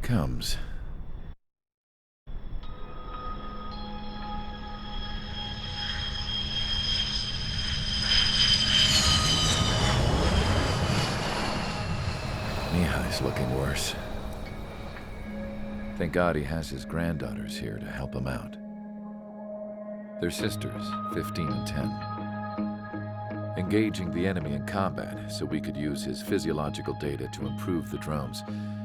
comes. Mihai's looking worse. Thank God he has his granddaughters here to help him out. They're sisters, 15 and 10. Engaging the enemy in combat so we could use his physiological data to improve the drones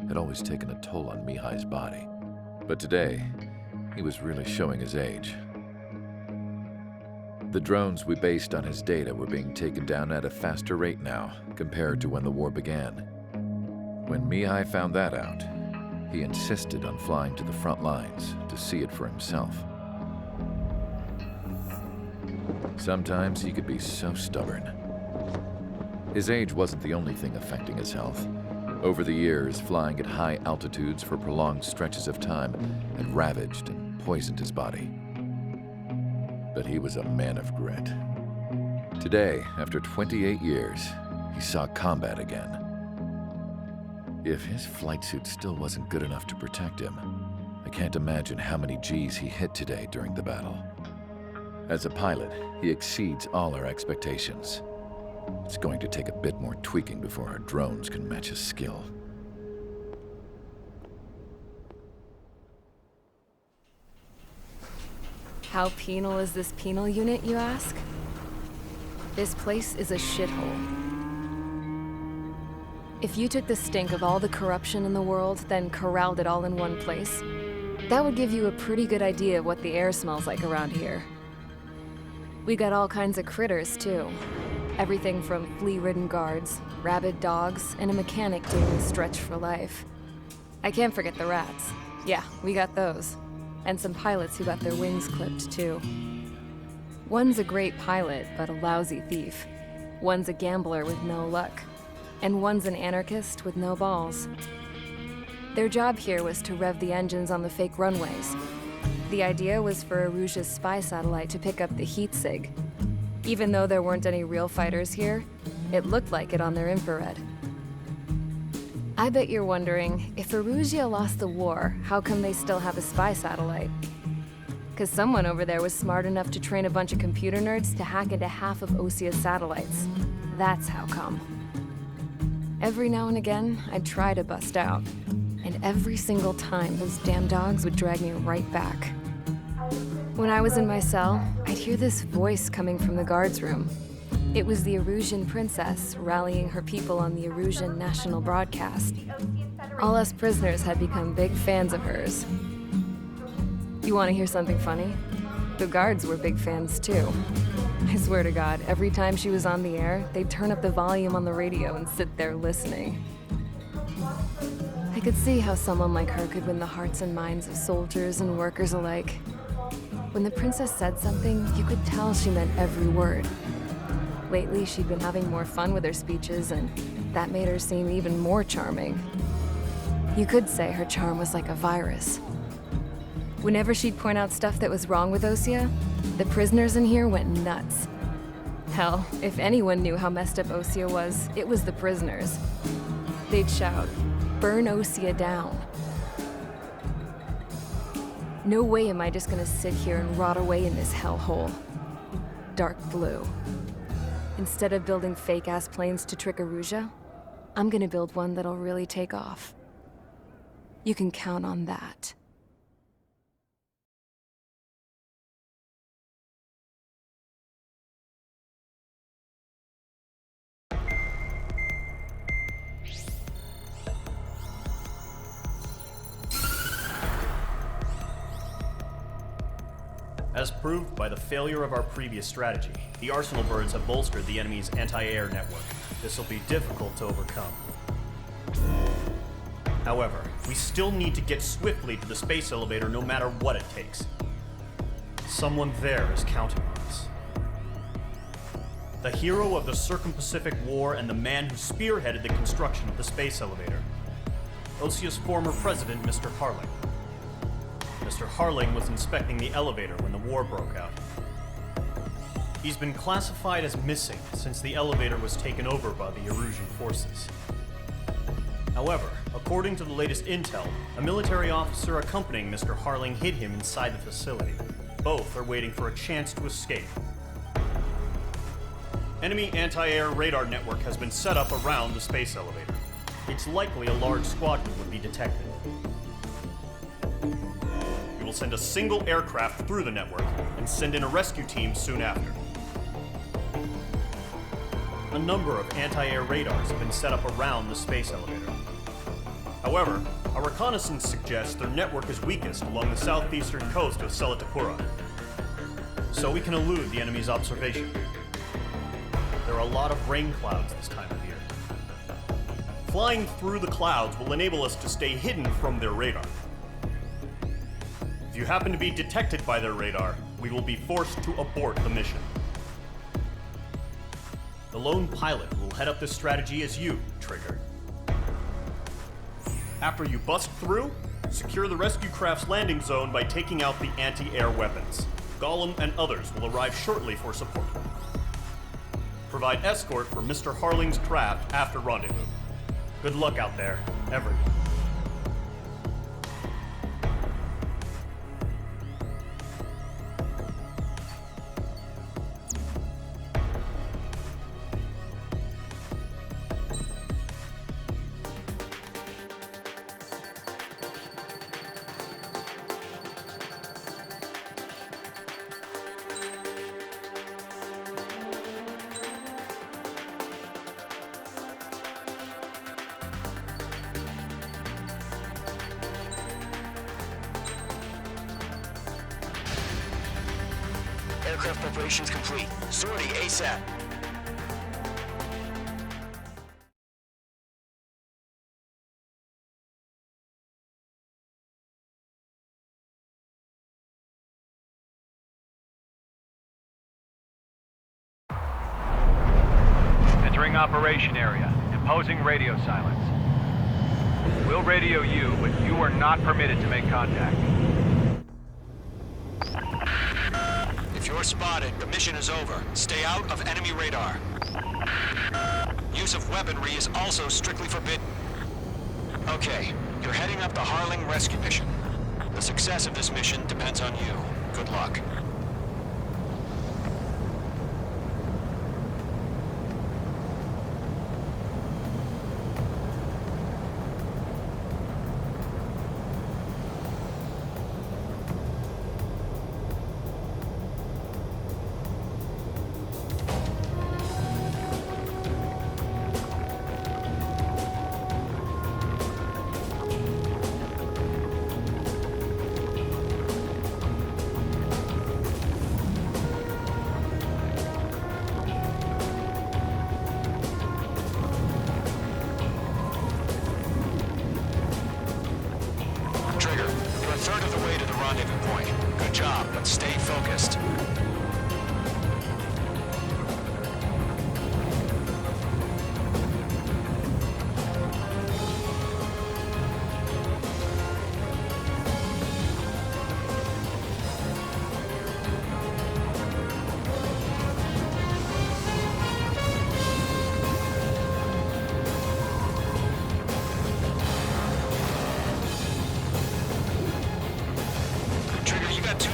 had always taken a toll on Mihai's body. But today, he was really showing his age. The drones we based on his data were being taken down at a faster rate now compared to when the war began. When Mihai found that out, he insisted on flying to the front lines to see it for himself. Sometimes he could be so stubborn. His age wasn't the only thing affecting his health. Over the years, flying at high altitudes for prolonged stretches of time had ravaged and poisoned his body. But he was a man of grit. Today, after 28 years, he saw combat again. If his flight suit still wasn't good enough to protect him, I can't imagine how many G's he hit today during the battle. As a pilot, he exceeds all our expectations. It's going to take a bit more tweaking before our drones can match his skill. How penal is this penal unit, you ask? This place is a shithole. If you took the stink of all the corruption in the world, then corralled it all in one place, that would give you a pretty good idea of what the air smells like around here. We got all kinds of critters, too. Everything from flea-ridden guards, rabid dogs, and a mechanic doing a stretch for life. I can't forget the rats. Yeah, we got those. And some pilots who got their wings clipped, too. One's a great pilot, but a lousy thief. One's a gambler with no luck. And one's an anarchist with no balls. Their job here was to rev the engines on the fake runways. The idea was for Aruja's spy satellite to pick up the heat sig. Even though there weren't any real fighters here, it looked like it on their infrared. I bet you're wondering, if Aruja lost the war, how come they still have a spy satellite? 'Cause someone over there was smart enough to train a bunch of computer nerds to hack into half of Osia's satellites. That's how come. Every now and again, I'd try to bust out. And every single time, those damn dogs would drag me right back. When I was in my cell, I'd hear this voice coming from the guards room. It was the Arusian princess rallying her people on the Arusian national broadcast. All us prisoners had become big fans of hers. You want to hear something funny? The guards were big fans too. I swear to God, every time she was on the air, they'd turn up the volume on the radio and sit there listening. I could see how someone like her could win the hearts and minds of soldiers and workers alike. When the princess said something, you could tell she meant every word. Lately, she'd been having more fun with her speeches, and that made her seem even more charming. You could say her charm was like a virus. Whenever she'd point out stuff that was wrong with Osia, the prisoners in here went nuts. Hell, if anyone knew how messed up Osia was, it was the prisoners. They'd shout, "Burn Osia down." No way am I just gonna sit here and rot away in this hellhole. Dark blue. Instead of building fake-ass planes to trick Aruja, I'm gonna build one that'll really take off. You can count on that. As proved by the failure of our previous strategy, the Arsenal birds have bolstered the enemy's anti-air network. This will be difficult to overcome. However, we still need to get swiftly to the space elevator no matter what it takes. Someone there is counting on us. The hero of the Circum-Pacific War and the man who spearheaded the construction of the space elevator. Osia's former president, Mr. Harling. Mr. Harling was inspecting the elevator when the war broke out. He's been classified as missing since the elevator was taken over by the Erusian forces. However, According to the latest intel, a military officer accompanying Mr. Harling hid him inside the facility. Both are waiting for a chance to escape. Enemy anti-air radar network has been set up around the space elevator. It's likely a large squadron would be detected. We will send a single aircraft through the network and send in a rescue team soon after. A number of anti-air radars have been set up around the space elevator. However, our reconnaissance suggests their network is weakest along the southeastern coast of Selatapura, so we can elude the enemy's observation. There are a lot of rain clouds this time of year. Flying through the clouds will enable us to stay hidden from their radar. If you happen to be detected by their radar, we will be forced to abort the mission. The lone pilot will head up this strategy as you, Trigger. After you bust through, secure the rescue craft's landing zone by taking out the anti-air weapons. Gollum and others will arrive shortly for support. Provide escort for Mr. Harling's craft after rendezvous. Good luck out there, everyone. Aircraft preparations complete. Sortie ASAP. Entering operation area. Imposing radio silence. We'll radio you, but you are not permitted to make contact. If you're spotted, the mission is over. Stay out of enemy radar. Use of weaponry is also strictly forbidden. Okay, you're heading up the Harling rescue mission. The success of this mission depends on you. Good luck. Good job, but stay focused.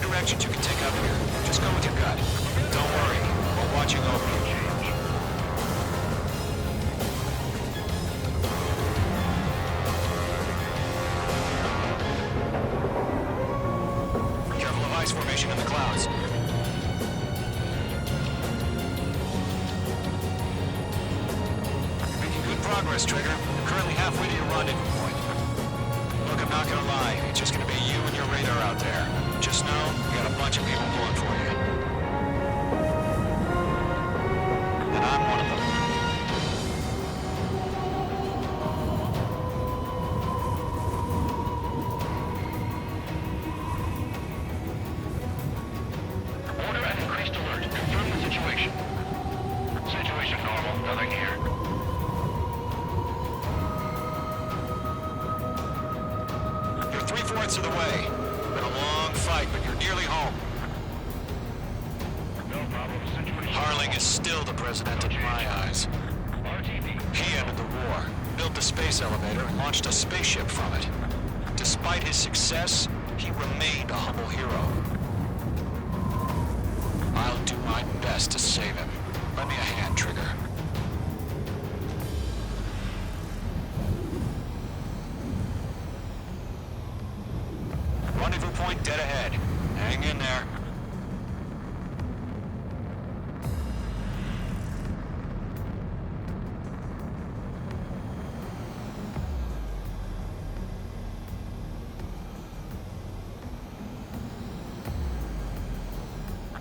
Directions you can take up here. Just go with your gut. Don't worry, we're watching over you. Careful of ice formation in the clouds. You're making good progress, Trigger. You're currently halfway to your rendezvous point. Look, I'm not gonna lie. It's just gonna be you and your radar out there. Just know, we got a bunch of people pulling for you. And I'm one of them. Order an increased alert. Confirm the situation. Situation normal. Nothing here. You're 3/4 of the way. Been a long fight, but you're nearly home. No problem. Situation. Harling is still the president in my eyes. RTB. He ended the war. built the space elevator and launched a spaceship from it. Despite his success, he remained a humble hero. I'll do my best to save him. Lend me a hand, Trigger. Rendezvous point dead ahead. Hang in there.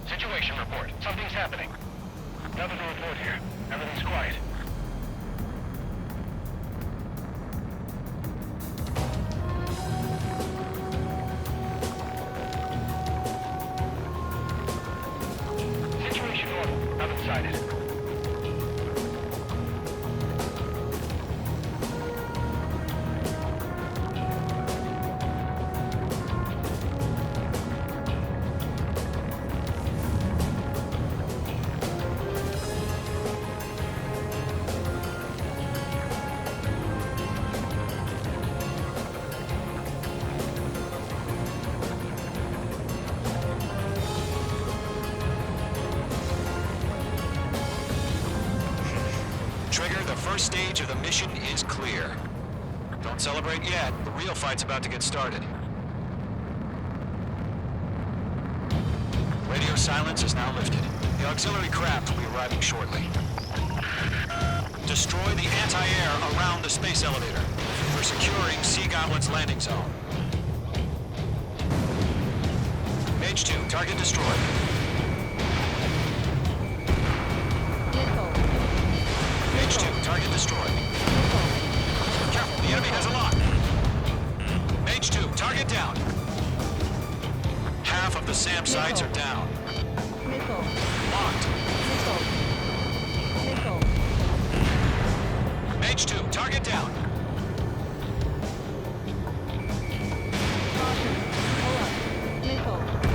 Situation report. Something's happening. Nothing to report here. Everything's quiet. Situation normal. Nothing sighted. Trigger, the first stage of the mission is clear. Don't celebrate yet. The real fight's about to get started. Radio silence is now lifted. The auxiliary craft will be arriving shortly. Destroy the anti-air around the space elevator. We're securing Sea Goblin's landing zone. Mage 2, target destroyed. Mage 2, target destroyed. Careful, the enemy has a lock. Mage 2, target down. Half of the SAM sites are down. Locked. Mage 2, target down.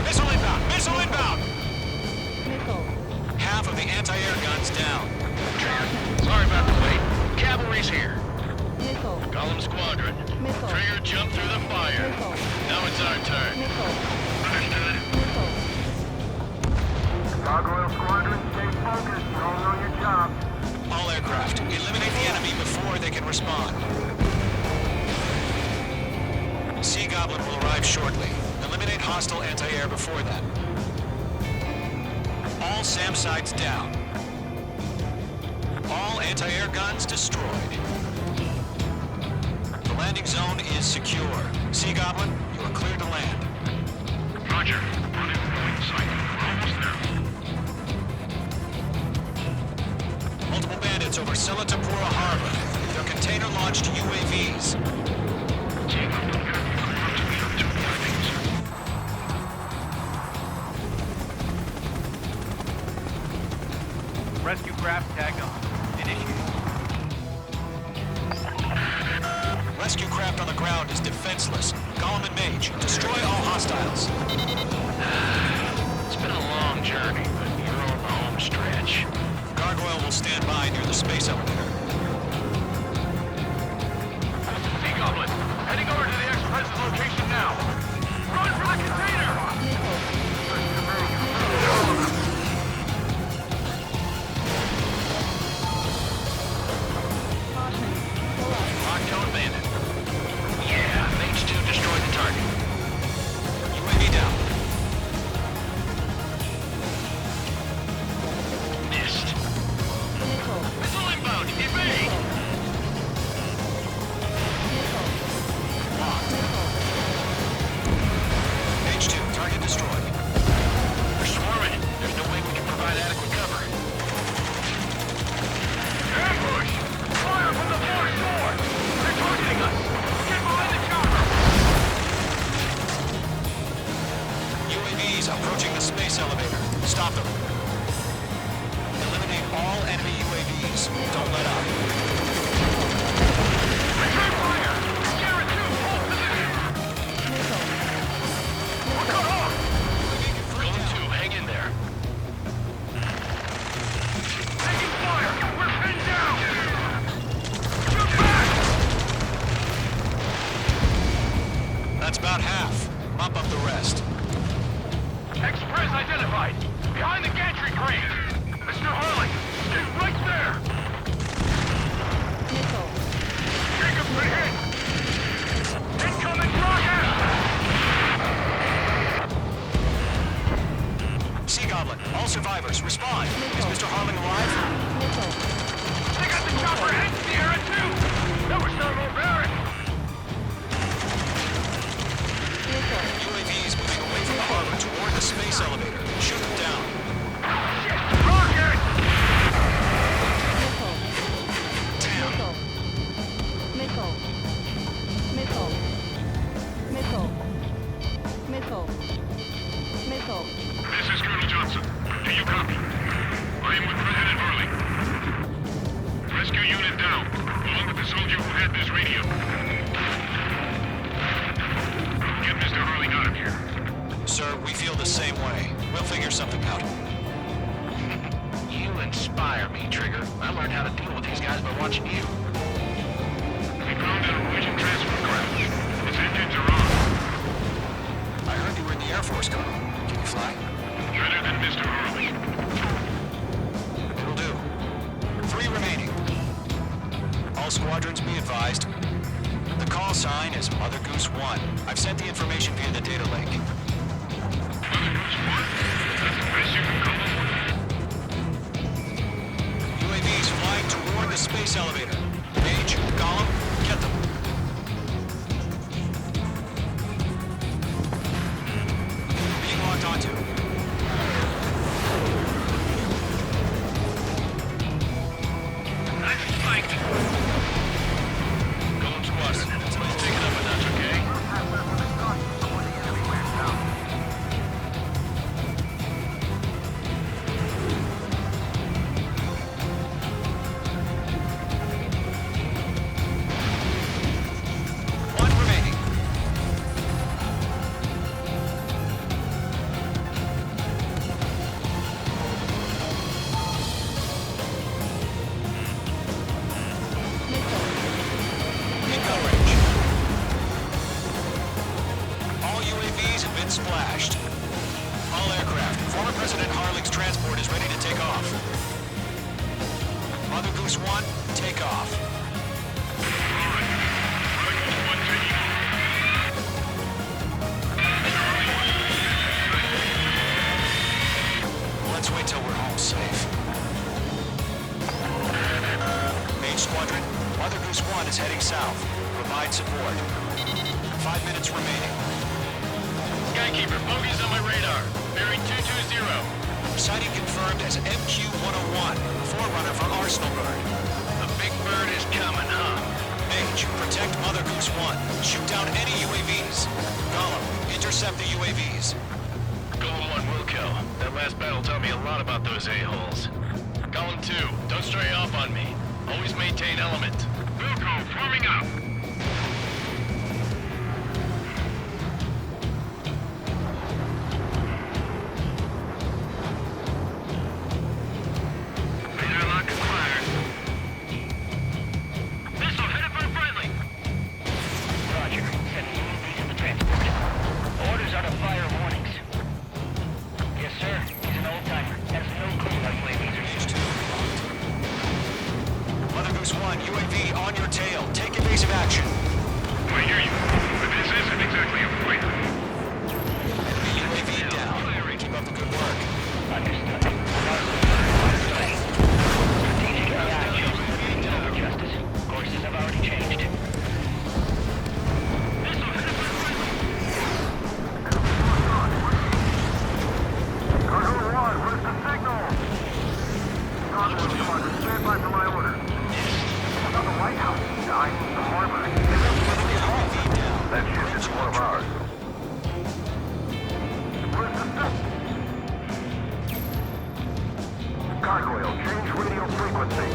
Missile inbound! Missile inbound! Half of the anti-air guns down. Sorry about the wait. Cavalry's here. Golem Squadron. Trigger jumped through the fire. Now it's our turn. Understood. Gargoyle Squadron, stay focused. You all know your job. All aircraft, eliminate the enemy before they can respond. Sea Goblin will arrive shortly. Eliminate hostile anti-air before that. All SAM sites down. All anti-air guns destroyed. The landing zone is secure. Sea Goblin, you are clear to land. Roger. Rendezvous point in sight. We're almost there. Multiple bandits over Selatapura Harbor. They're container-launched UAVs. Rescue craft tagged on. Initiate. Rescue craft on the ground is defenseless. Golem and Mage, destroy all hostiles. It's been a long journey, but you're on the home stretch. Gargoyle will stand by near the space elevator. Sea Goblin, heading over to the ex-president's location now. Run for the container! Rock-tone bandit. Yeah, Mage 2 destroyed the target. UAV down. Missed. Missile inbound! Evade! Mage 2, target destroyed. We're swarming. There's no way we can provide adequate cover. Ambush! Fire from the far shore! They're targeting us! Get behind the chopper! UAVs approaching the space elevator. Stop them. Eliminate all enemy UAVs. Don't let up. Return fire! Garrett 2, hold position! We're cut off! Golem 2, hang in there. Taking fire! We're pinned down! Shoot back! half. Mop up the rest. Express identified. Behind the gantry crane. Mr. Harling, stay right there. Nickel. Jacob's been hit. Incoming rocket. Sea Goblin, all survivors, respond. Is Mr. Harling alive? Nickel. They got the chopper heads in the air too. That was not barbaric. Nickel. UAVs moving away from the harbor toward the space elevator. Shoot them down. Shit! Rocket! Nickel. Damn. Nickel. Nickel. Nickel. Nickel. Nickel. This is Colonel Johnson. Do you copy? I am with President Harling. Rescue unit down, along with the soldier who had this radio. Get Mr. Harling out of here. Sir, we feel the same way. We'll figure something out. You inspire me, Trigger. I learned how to deal with these guys by watching you. We found a Norwegian transfer craft. Its engines are on. I heard you were in the Air Force, Colonel. Can you fly? Better than Mr. Harling. It'll do. 3 remaining. All squadrons be advised. The call sign is Mother Goose 1. I've sent the information via the data link. Mother Goose 1? That's the best you can call them? UAVs flying toward the space elevator. Mage, Gollum, get them. Being locked onto. I'm spiked. Golem Squad, let's take it up a notch, okay? One remaining. Eco range. All UAVs have been splashed. All aircraft. Former President Harling's transport is ready to take off. Mother Goose 1, take off. Let's wait till we're home safe. Main Squadron, Mother Goose 1 is heading south. Provide support. 5 minutes remaining. Skykeeper, bogeys on my radar. Bearing 220. Sighting confirmed as MQ-101, forerunner for Arsenal Bird. The big bird is coming, huh? Mage, protect Mother Goose 1. Shoot down any UAVs. Gollum, intercept the UAVs. Golem 1 will kill. That last battle taught me a lot about those a-holes. Golem 2, don't stray off on me. Always maintain element. Wilco, forming up. Radar lock acquired. Missile headed for friendly. Roger. Sending UAVs to the transport. Orders are to fire warnings. Yes, sir. He's an old-timer. Has no clue how UAVs are used. Mother Goose 1, UAV on your tail. Take evasive action. I hear you, but this isn't exactly a fighter. Enemy UAV down. Keep up the good work. Understood. Strategic AI chosen to be over justice. Courses have already changed. Cargo 1, where's the signal? Cargo 1, stand by for my order. Not the White House. I mean the harbor. UAV down. That ship is one of ours. Where's the signal? Gargoyle, change radio frequency.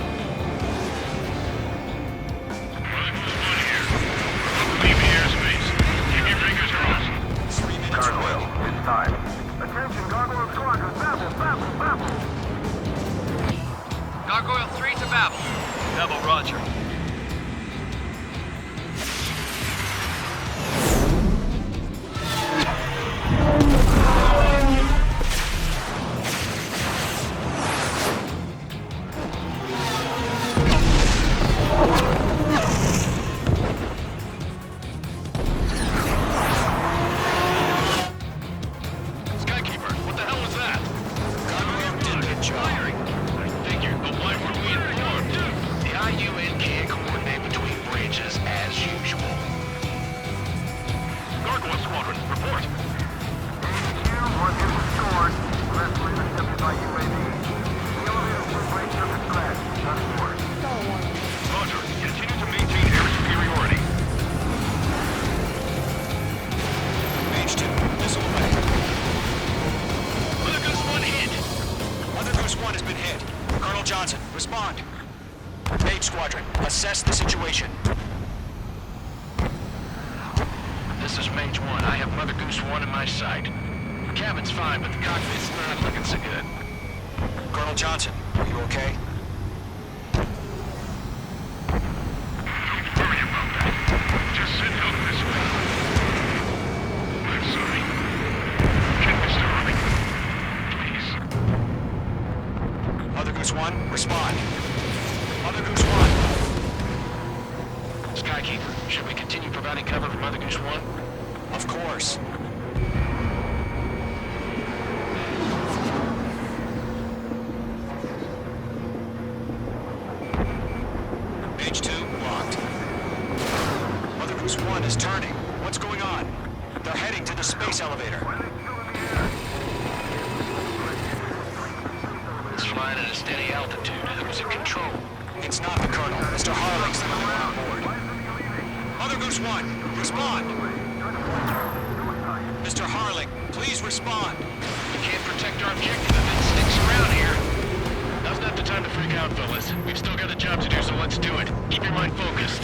Leave the airspace. Keep your fingers crossed. 3 minutes Gargoyle, remaining. it's time. Attention, Gargoyle Squadron, babble. Gargoyle 3 to Babel. Babel, roger. Assess the situation. This is Mage 1. I have Mother Goose 1 in my sight. The cabin's fine, but the cockpit's not looking so good. Colonel Johnson, are you okay? Sorry about that. Just send help this way. I'm sorry. Get Mr. Harling. Please. Mother Goose 1, respond. Mother Goose 1. Skykeeper, should we continue providing cover for Mother Goose 1? Of course. Page 2, locked. Mother Goose 1 is turning. What's going on? They're heading to the space elevator. It's flying at a steady altitude. Who's in control? It's not the Colonel. Mr. Harling's the only one on board. Mother Goose 1, respond! Mr. Harling, please respond. We can't protect our objective if it sticks around here. Now's not the time to freak out, fellas. We've still got a job to do, so let's do it. Keep your mind focused.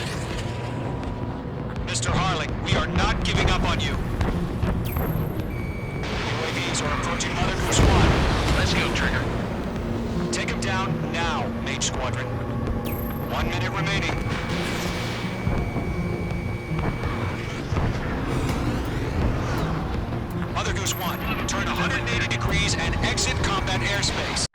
Mr. Harling, we are not giving up on you. UAVs are approaching Mother Goose 1. Let's go, Trigger. Take him down now, Mage Squadron. 1 minute remaining. Mother Goose 1, turn 180 degrees and exit combat airspace.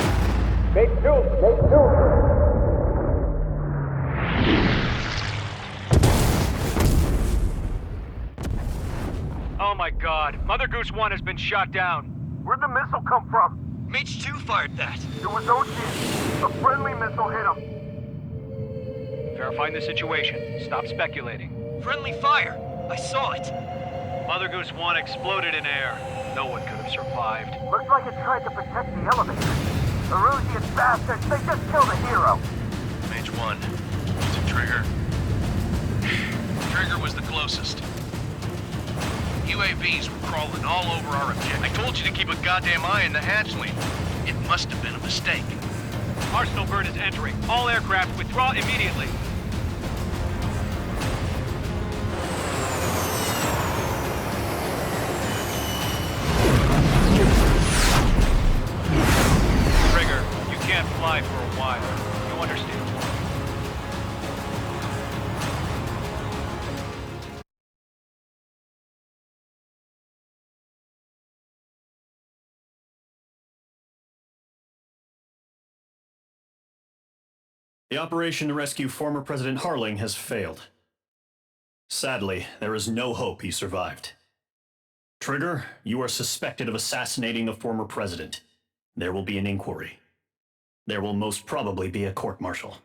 Oh my god, Mother Goose 1 has been shot down. Where'd the missile come from? Mage 2 fired that. It was Ocean. A friendly missile hit him. Verifying the situation. Stop speculating. Friendly fire. I saw it. Mother Goose 1 exploded in air. No one could have survived. Looks like it tried to protect the elevator. The Erusian bastards, they just killed a hero. Mage 1. Was it Trigger? Trigger was the closest. UAVs were crawling all over our objective. I told you to keep a goddamn eye on the hatchling. It must have been a mistake. Arsenal bird is entering. All aircraft withdraw immediately. Trigger, you can't fly for a while. You understand? The operation to rescue former President Harling has failed. Sadly, there is no hope he survived. Trigger, you are suspected of assassinating the former president. There will be an inquiry. There will most probably be a court-martial.